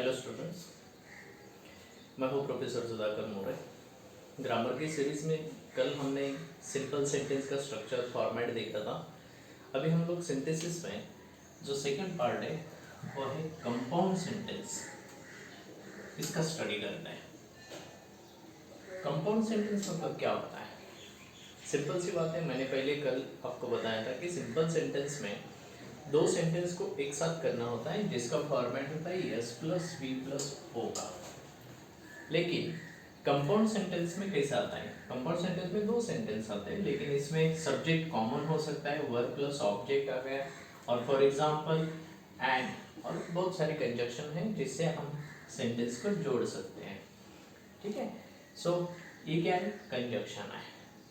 Hello students, मैं हूँ professor Sudhakar मोरे। Grammar की सीरीज में कल हमने सिंपल सेंटेंस का स्ट्रक्चर फॉर्मेट देखा था। अभी हम लोग सिंथेसिस में जो सेकंड पार्ट है वो है कंपाउंड सेंटेंस, इसका स्टडी करते हैं। कंपाउंड सेंटेंस मतलब क्या होता है? सिंपल सी बात है, मैंने पहले कल आपको बताया था कि सिंपल सेंटेंस में दो सेंटेंस को एक साथ करना होता है जिसका फॉर्मेट होता है S plus V plus O का। लेकिन कंपाउंड सेंटेंस में कैसा आता है? कंपाउंड सेंटेंस में दो सेंटेंस आते हैं, लेकिन इसमें सब्जेक्ट कॉमन हो सकता है, वर्ब प्लस ऑब्जेक्ट आ गया, और फॉर एग्जांपल एंड, और बहुत सारी कंजक्शन है जिससे हम सेंटेंस को जोड़ सकते हैं। ठीक है, सो ये क्या है? कंजक्शन है।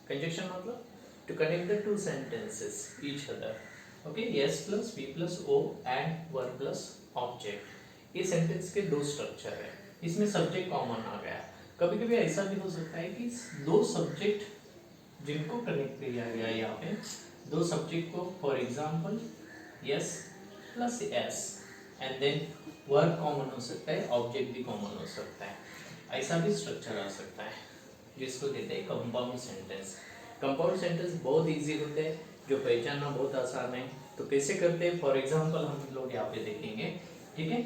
कंजक्शन मतलब to connect the two sentences each other. Okay, S plus V plus O and verb plus object, ये सेंटेंस के दो स्ट्रक्चर है। इसमें सब्जेक्ट कॉमन आ गया। कभी कभी ऐसा भी हो सकता है कि दो सब्जेक्ट जिनको कनेक्ट किया गया यहाँ पे, दो सब्जेक्ट को, for example S plus S and then verb common हो सकता है, ऑब्जेक्ट भी कॉमन हो सकता है। ऐसा भी स्ट्रक्चर आ सकता है जिसको कहते हैं कंपाउंड सेंटेंस। कंपाउंड सेंटेंस बहुत इजी होते हैं, जो पहचानना बहुत आसान है। तो कैसे करते हैं? फॉर एग्जांपल हम लोग यहाँ पे देखेंगे। ठीक है,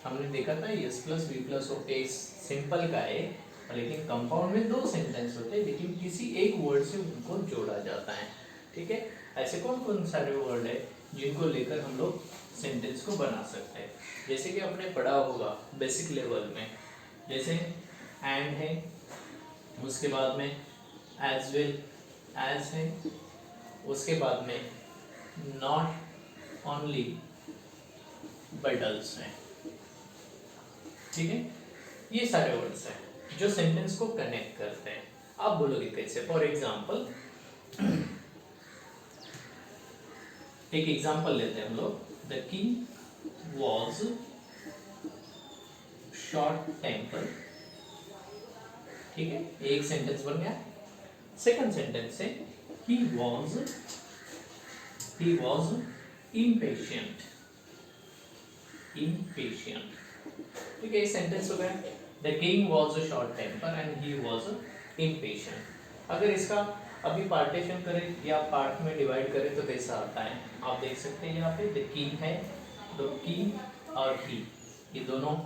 हमने देखा था S plus V plus O simple का है, लेकिन कंपाउंड में दो सेंटेंस होते हैं, लेकिन किसी एक वर्ड से उनको जोड़ा जाता है। ठीक है, ऐसे कौन कौन सारे वर्ड है जिनको लेकर हम लोग सेंटेंस को बना सकते हैं? जैसे कि आपने पढ़ा होगा बेसिक लेवल में, जैसे एंड है, उसके बाद में एज वेल एज है, उसके बाद में नॉट ओनली बट आल्सो है। ठीक है, ये सारे वर्ड्स हैं जो सेंटेंस को कनेक्ट करते हैं। आप बोलोगे कैसे? फॉर एग्जांपल एक एग्जांपल लेते हैं हम लोग। The king was short temper. ठीक है, एक सेंटेंस बन गया। सेकंड सेंटेंस है he was impatient। ठीक है, सेंटेंस हो गया। The king was a short temper and he was impatient. अगर इसका अभी पार्टीशन करें या पार्ट में डिवाइड करें तो कैसा आता है? आप देख सकते हैं यहाँ पे द किंग है, द किंग और ही, ये दोनों,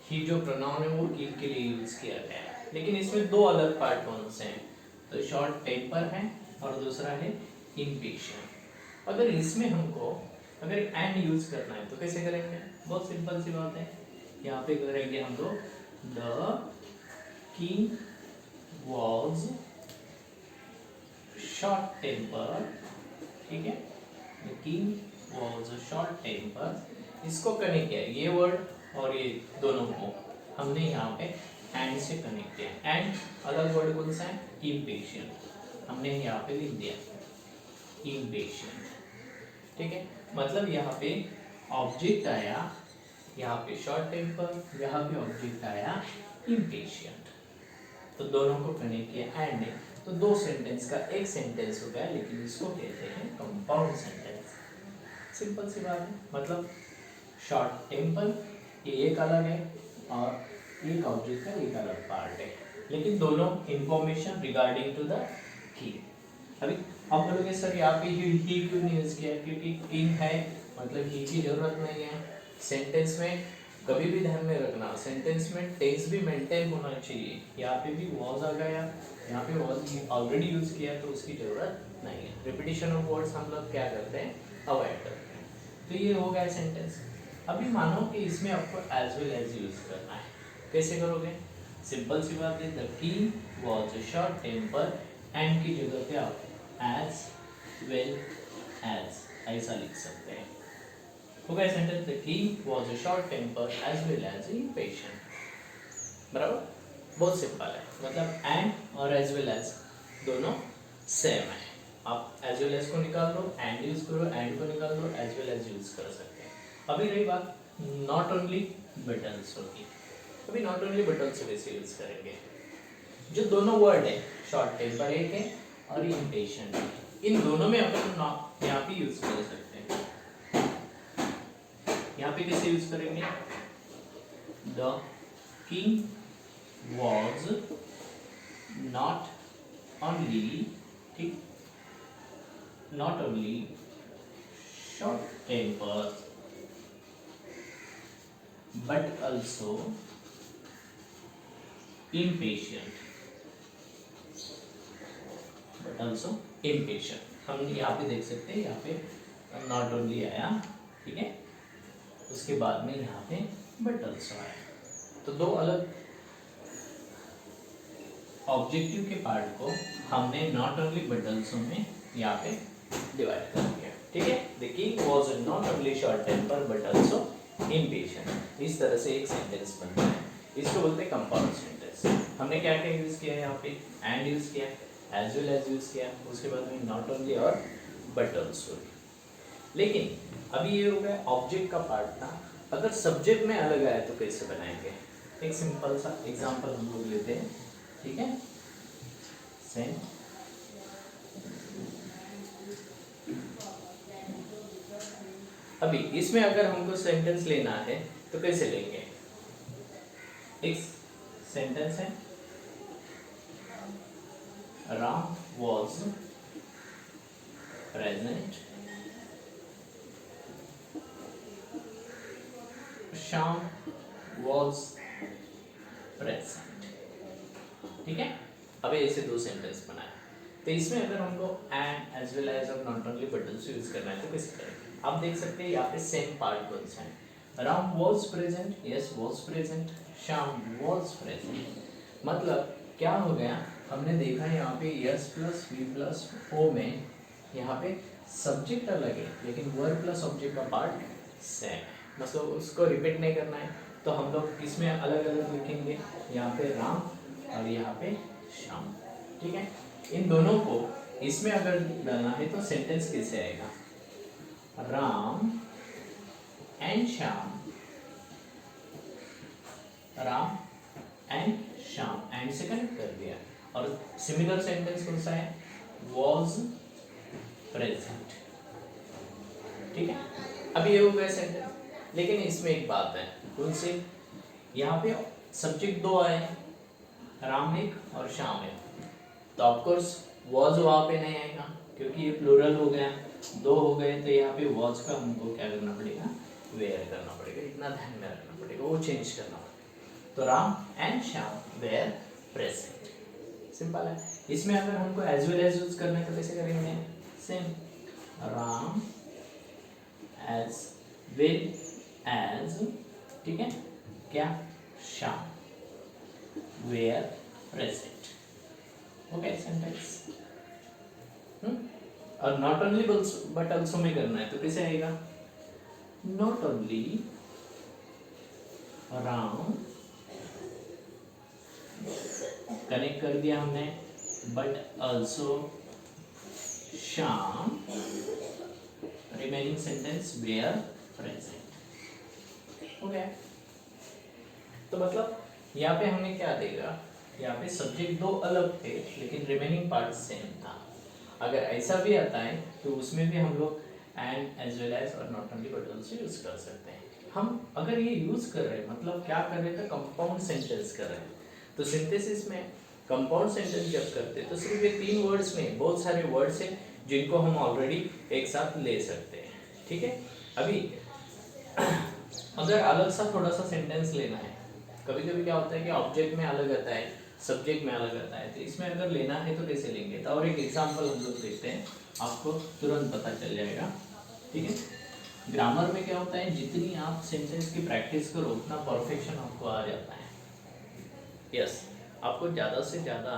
ही जो प्रोनाउन है वो किंग के लिए यूज किया गया है, लेकिन इसमें दो अलग पार्ट कौन से हैं? तो शॉर्ट टेम्पर है और दूसरा है इम्पेशेंट। अगर इसमें हमको अगर एंड यूज करना है तो कैसे करेंगे? बहुत सिंपल सी बात है, यहाँ पे करेंगे हम लोग the king was short temper. ठीक है, the king was short temper, इसको कनेक्ट किया, ये वर्ड और ये दोनों को हमने यहाँ पे एंड से कनेक्ट किया। एंड अलग वर्ड कौन सा है? इम्पेशेंट, हमने यहाँ पे लिख दिया इम्पेशेंट। ठीक है, मतलब यहाँ पे ऑब्जेक्ट आया, यहाँ पे शॉर्ट टेम्पर, यहाँ पे ऑब्जेक्ट आया इम्पेशेंट, तो दोनों को कनेक्ट किया एंड ने, तो दो सेंटेंस का एक सेंटेंस हो गया, लेकिन इसको कहते हैं कंपाउंड सेंटेंस। सिंपल सी बात है, मतलब शॉर्ट टेम्पर ये एक अलग है और एक ऑब्जेक्ट का एक अलग पार्ट है, लेकिन दोनों information regarding to the key. अभी आप बोलोगे सर यहाँ पे ही क्यों नहीं यूज किया? क्योंकि किंग है, मतलब ही की जरूरत नहीं है। सेंटेंस में कभी भी ध्यान में रखना, सेंटेंस में टेंस भी मेंटेन होना चाहिए। यहाँ पे भी वॉज आ गया, यहाँ पे वॉज ऑलरेडी यूज किया, तो उसकी जरूरत नहीं है। रिपीटिशन ऑफ वर्ड्स हम लोग क्या करते हैं? अवॉइड करते हैं। तो ये हो गया सेंटेंस। अभी मानो कि इसमें आपको एज वेल एज यूज करना है, कैसे करोगे? सिंपल सी बात है, the king was short temper, and की जगह पे आप एज वेल एज ऐसा लिख सकते हैं। हो गया sentence, the king was a short temper as well as impatient. बराबर, बहुत सिंपल है, मतलब एंड और एज वेल एज दोनों सेम है। आप एज वेल एज को निकाल लो, एंड यूज करो, एंड को निकाल लो, एज वेल एज यूज कर सकते हैं। अभी रही बात नॉट ओनली बट आल्सो की। अभी नॉट ओनली बट आल्सो कैसे यूज करेंगे? जो दोनों वर्ड है, शॉर्ट टेम्पर एक है और इम्पेशेंट, इन दोनों में अपन यहाँ पे यूज कर सकते हैं। यहाँ पे कैसे यूज करेंगे? The king was not only, ठीक, not only short temper but also impatient, हम यहाँ पे देख सकते हैं, यहाँ पे नॉट ओनली आया, ठीक है, उसके बाद में यहाँ पे बट ऑल्सो आया। तो दो अलग ऑब्जेक्टिव के पार्ट को हमने नॉट ओनली बट ऑल्सो में यहाँ पे डिवाइड कर दिया, ठीक है। The king was not only short temper but also impatient. इस तरह से एक सेंटेंस बनता है, इसको बोलते हैं कंपाउंड सेंटेंस। हमने क्या क्या यूज किया है यहाँ पे, एंड यूज किया, एज वेल एज यूज किया, उसके बाद में नॉट ओनली और बट ऑल्सो। लेकिन अभी ये हो गया ऑब्जेक्ट का पार्ट था, अगर सब्जेक्ट में अलग आया तो कैसे बनाएंगे। एक सिंपल सा एग्जांपल हम लोग लेते हैं, ठीक है। सेंट अभी इसमें अगर हमको सेंटेंस लेना है तो कैसे लेंगे। एक सेंटेंस है, Ram was present, Shyam was present, ठीक है। अभी ऐसे दो सेंटेंस बनाए, तो इसमें अगर हमको एंड एज वेल एज और not only but also use करना है तो कैसे करेंगे। आप देख सकते हैं यहाँ पे सेम पार्ट कौन सा है, Ram was present, S was present, Shyam was present. मतलब क्या हो गया, हमने देखा यहाँ पे S plus V plus O में यहाँ पे सब्जेक्ट अलग है लेकिन वर्ब प्लस ऑब्जेक्ट का पार्ट सेम है, मतलब उसको रिपीट नहीं करना है। तो हम लोग किसमें अलग अलग लिखेंगे, यहाँ पे राम और यहाँ पे श्याम, ठीक है। इन दोनों को इसमें अगर डालना है तो सेंटेंस कैसे आएगा, Ram and Shyam, Ram and Shyam, and से कनेक्ट कर दिया। और सिमिलर सेंटेंस कौन सा है, वॉज प्रेजेंट, ठीक है। अभी ये हो गया सेंटेंस, लेकिन इसमें एक बात है, कौन सी, यहाँ पे सब्जेक्ट दो आए, राम एक और श्याम एक, तो ऑफकोर्स वॉज वहाँ पे नहीं आएगा क्योंकि ये प्लूरल हो गया, दो हो गए, तो यहाँ पे वॉज का हमको क्या करना पड़ेगा, वेयर करना पड़ेगा, इतना ध्यान में रखना पड़ेगा, वो चेंज करना पड़ेगा। तो Ram and Shyam were present, simple है। इसमें अगर हमको एज वेल एज यूज करना है तो कैसे करेंगे, same, Ram as well as, ठीक है, क्या, Shyam were present, okay sentence. और नॉट ओनली बट ऑल्सो में करना है तो कैसे आएगा, नॉट ओनली राम, कनेक्ट कर दिया हमने, but also Shyam, remaining sentence were present, हो गया। तो मतलब यहाँ पे हमने क्या देगा, यहाँ पे सब्जेक्ट दो अलग थे लेकिन रिमेनिंग पार्ट सेम था। अगर ऐसा भी आता है तो उसमें भी हम लोग एंड एज वेल एज और not only but also use कर सकते हैं। हम अगर ये यूज कर रहे हैं मतलब क्या कर रहे थे, कंपाउंड सेंटेंस कर रहे हैं। तो सिंथेसिस में कंपाउंड सेंटेंस जब करते हैं तो सिर्फ ये तीन वर्ड्स में बहुत सारे वर्ड्स हैं जिनको हम ऑलरेडी एक साथ ले सकते हैं, ठीक है। अभी अगर अलग सा थोड़ा सा सेंटेंस लेना है, कभी कभी क्या होता है कि ऑब्जेक्ट में अलग आता है, सब्जेक्ट में अलग आता है, तो इसमें अगर लेना है तो कैसे लेंगे। तो और एक एग्जांपल हम लोग देखते हैं, आपको तुरंत पता चल जाएगा, ठीक है। ग्रामर में क्या होता है, जितनी आप सेंटेंस की प्रैक्टिस करो उतना परफेक्शन आपको आ जाता है। यस, आपको ज़्यादा से ज़्यादा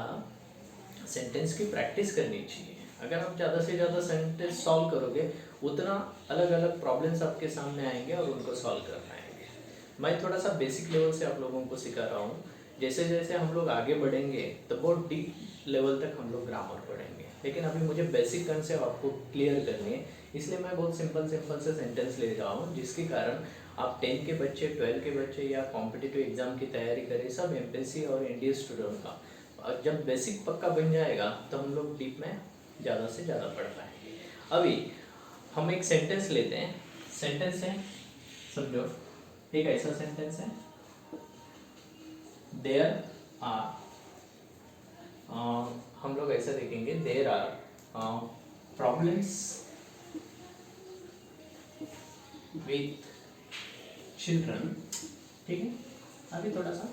सेंटेंस की प्रैक्टिस करनी चाहिए। अगर आप ज़्यादा से ज़्यादा सेंटेंस सॉल्व करोगे उतना अलग अलग प्रॉब्लम्स आपके सामने आएंगे और उनको सॉल्व कर पाएंगे। मैं थोड़ा सा बेसिक लेवल से आप लोगों को सिखा रहा हूँ, जैसे जैसे हम लोग आगे बढ़ेंगे तो बहुत डीप लेवल तक हम लोग ग्रामर पढ़ेंगे, लेकिन अभी मुझे बेसिक कंसेप्ट आपको क्लियर करनी है, इसलिए मैं बहुत सिंपल से सेंटेंस ले रहा हूँ, जिसके कारण आप 10 के बच्चे, 12 के बच्चे या कॉम्पिटिटिव एग्जाम की तैयारी करें, सब एमपीएससी और एनडीए स्टूडेंट का, और जब बेसिक पक्का बन जाएगा तो हम लोग डीप में ज़्यादा से ज़्यादा पढ़ पाएंगे। अभी हम एक सेंटेंस लेते हैं, सेंटेंस है, समझो, एक ऐसा सेंटेंस है, देयर आर, हम लोग ऐसा देखेंगे, there are problems with children, ठीक है। अभी थोड़ा सा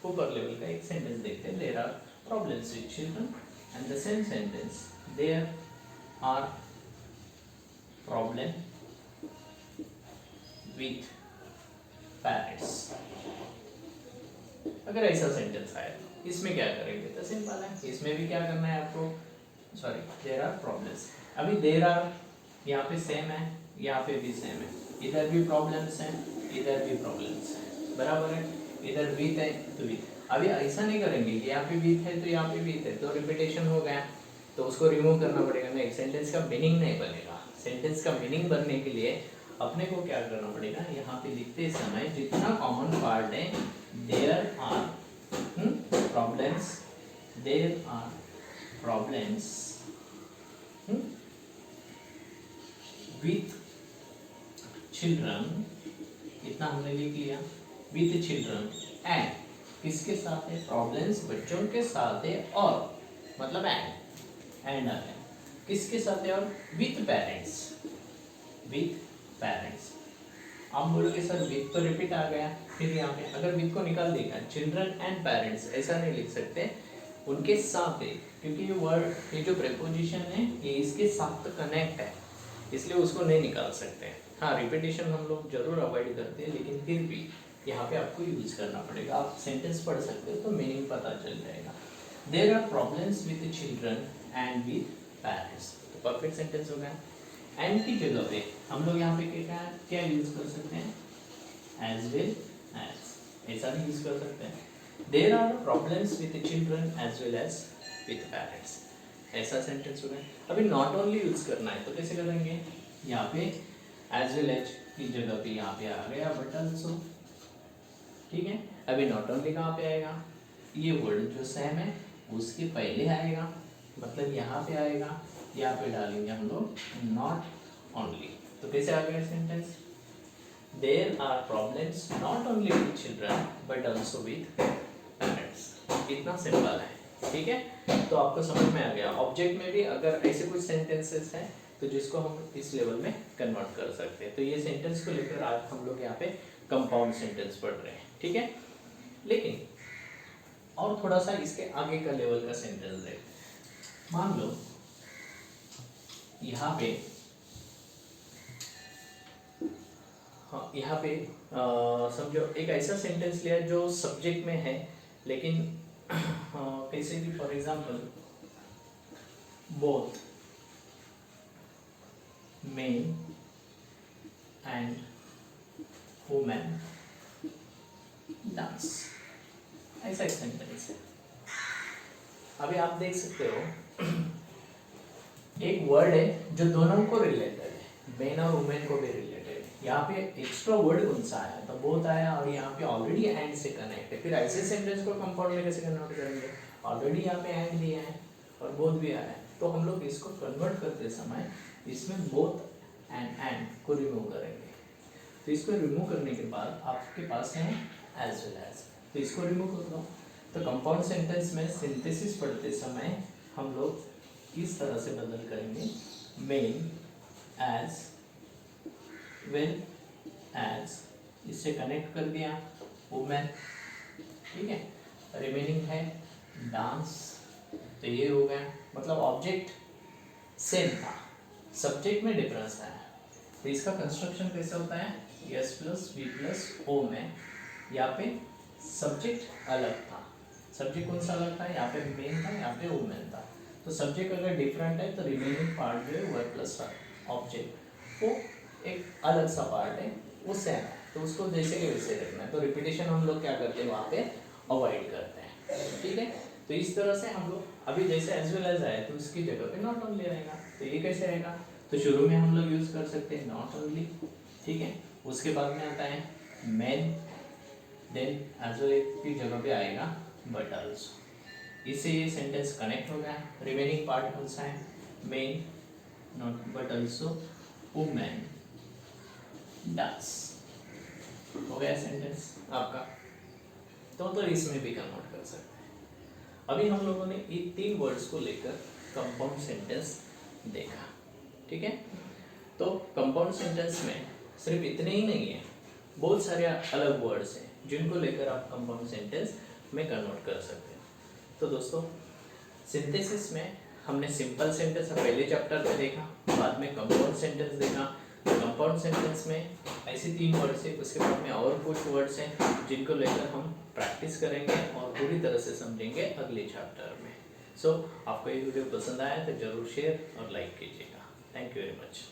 ऊपर लेवल का एक सेंटेंस देखते हैं, there are problems with children and the same sentence, there are problem with parents. अगर ऐसा सेंटेंस आए तो इसमें क्या करेंगे, तो सिंपल है, इसमें भी क्या करना है आपको, सॉरी, देयर आर प्रॉब्लम्स। अभी देयर आर यहाँ पे सेम है, यहाँ पे भी सेम है, इधर भी प्रॉब्लम्स हैं, इधर भी प्रॉब्लम्स हैं, बराबर है। इधर विथ है तो विथ, अभी ऐसा नहीं करेंगे कि यहाँ पे विथ है तो यहाँ पे विथ है, तो रिपीटेशन हो गया तो उसको रिमूव करना पड़ेगा, नहीं, सेंटेंस का मीनिंग नहीं बनेगा। सेंटेंस का मीनिंग बनने के लिए अपने को क्या करना पड़ेगा, यहाँ पे लिखते समय जितना कॉमन पार्ट है, there are problems, there are problems with children, इतना हमने लिख लिया, विथ चिल्ड्रन एंड, किसके साथ है, प्रॉब्लम्स बच्चों के साथ है, और मतलब एंड आ गया, किसके साथ है, और विथ पेरेंट्स, विथ पेरेंट्स। आप बोलोगे सर विथ तो रिपीट आ गया, फिर यहाँ पे अगर विथ को निकाल देगा, चिल्ड्रन एंड पेरेंट्स ऐसा नहीं लिख सकते, उनके साथ है, क्योंकि ये वर्ड, ये जो प्रेपोजिशन है ये इसके साथ कनेक्ट है, इसलिए उसको नहीं निकाल सकते। हाँ, रिपीटेशन हम लोग जरूर अवॉइड करते हैं, लेकिन फिर भी यहाँ पे आपको यूज करना पड़ेगा। आप सेंटेंस पढ़ सकते हो तो मीनिंग पता चल जाएगा। There are problems with children and with parents, तो परफेक्ट सेंटेंस हो गया। एंड की जगह पे हम लोग यहाँ पे क्या यूज कर सकते हैं, एज वेल एज, ऐसा भी यूज कर सकते हैं। There are problems with children as well as with parents, ऐसा सेंटेंस हो गया। अभी नॉट ओनली यूज करना है तो कैसे करेंगे, यहाँ पे एज वेल एज की जगह पे यहाँ पे आ गया बट आल्सो, ठीक है। अभी नॉट ओनली कहाँ पे आएगा, ये वर्ड जो सेम है उसके पहले आएगा, मतलब यहाँ पे आएगा, यहाँ पे डालेंगे हम लोग नॉट ओनली, तो कैसे आ गया sentence, there are problems not only with children but also with parents, इतना सिंपल है, ठीक है। तो आपको समझ में आ गया। ऑब्जेक्ट में भी अगर ऐसे कुछ सेंटेंसेस हैं तो जिसको हम इस लेवल में कन्वर्ट कर सकते हैं, तो ये सेंटेंस को लेकर आज हम लोग यहाँ पे कंपाउंड सेंटेंस पढ़ रहे हैं, ठीक है। लेकिन और थोड़ा सा इसके आगे का लेवल का सेंटेंस है, मान लो यहाँ पे, हाँ यहाँ पे समझो एक ऐसा सेंटेंस लिया जो सब्जेक्ट में है, लेकिन कैसे कि for example both men and women dance, ऐसा एक सेंटेंस है। अभी आप देख सकते हो एक वर्ड है जो दोनों को रिलेटेड है, मेन और वुमेन को भी रिलेटेड है। यहाँ पे एक्स्ट्रा वर्ड कौन सा आया, तो बोथ आया, और यहाँ पे ऑलरेडी एंड से कनेक्ट है। फिर ऐसे सेंटेंस को कंपाउंड में कैसे कन्वर्ट करेंगे, ऑलरेडी यहाँ पे एंड दिया है और बोथ भी आया है, तो हम लोग इसको कन्वर्ट करते समय इसमें बोथ एंड को रिमूव करेंगे। तो इसको रिमूव करने के बाद आपके पास है एज वेल एज, तो इसको रिमूव कर दो। तो कंपाउंड सेंटेंस में सिंथेसिस पढ़ते समय हम लोग इस तरह से बदल करेंगे, मेन एज वेल एज, इससे कनेक्ट कर दिया वुमेन, ठीक है, रिमेनिंग है डांस, तो ये हो गया। मतलब ऑब्जेक्ट सेम था, सब्जेक्ट में डिफरेंस है। तो इसका कंस्ट्रक्शन कैसे होता है, S plus V plus O में, यहाँ पे सब्जेक्ट अलग था, सब्जेक्ट कौन सा अलग था, यहाँ पे मेन था, यहाँ पे वुमेन था। तो सब्जेक्ट अगर डिफरेंट है तो रिमेनिंग पार्ट जो है वर्ड प्लस ऑब्जेक्ट वो एक अलग सा पार्ट है, वो सेम है, तो उसको जैसे के वैसे रखना है। तो रिपीटेशन हम लोग क्या करते हैं वहाँ पे अवॉइड करते हैं, ठीक है। तो इस तरह से हम लोग अभी जैसे एज वेल एज आए तो उसकी जगह पे नॉट ओनली रहेगा, तो ये कैसे आएगा, तो शुरू में हम लोग यूज कर सकते हैं नॉट ओनली, ठीक है। उसके बाद में आता है मेन, देन एज वेल की जगह पे आएगा बट आल्सो, इससे ये सेंटेंस कनेक्ट हो गया। रिमेनिंग पार्ट कौन सा है, main not but also women dance, हो गया सेंटेंस आपका। तो इसमें भी कन्वर्ट कर सकते हैं। अभी हम लोगों ने ये 3 वर्ड्स को लेकर कंपाउंड सेंटेंस देखा, ठीक है। तो कंपाउंड सेंटेंस में सिर्फ इतने ही नहीं है, बहुत सारे अलग वर्ड्स हैं जिनको लेकर आप कंपाउंड सेंटेंस में कन्वर्ट कर सकते हैं। तो दोस्तों, सिंथेसिस में हमने सिंपल सेंटेंस पहले चैप्टर में देखा, बाद में कंपाउंड सेंटेंस देखा। कंपाउंड सेंटेंस में ऐसे 3 वर्ड्स है, उसके बाद में और कुछ वर्ड्स हैं जिनको लेकर हम प्रैक्टिस करेंगे और पूरी तरह से समझेंगे अगले चैप्टर में। सो आपको ये वीडियो पसंद आया तो जरूर शेयर और लाइक कीजिएगा। Thank you very much.